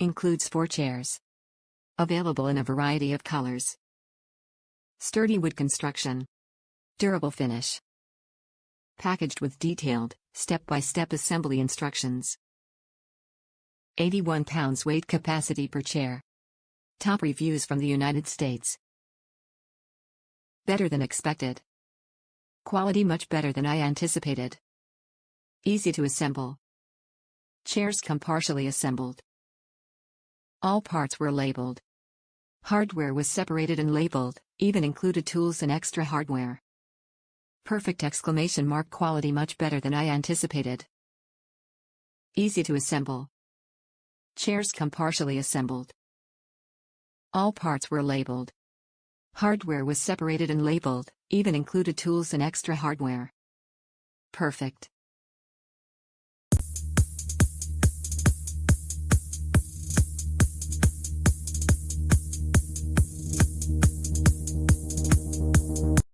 Includes 4 chairs. Available in a variety of colors. Sturdy wood construction. Durable finish. Packaged with detailed, step-by-step assembly instructions. 81 pounds weight capacity per chair. Top reviews from the United States. Better than expected. Quality much better than I anticipated. Easy to assemble. Chairs come partially assembled. All parts were labeled. Hardware was separated and labeled, even included tools and extra hardware. Perfect exclamation mark, quality much better than I anticipated. Easy to assemble. Chairs come partially assembled. All parts were labeled. Hardware was separated and labeled, even included tools and extra hardware. Perfect.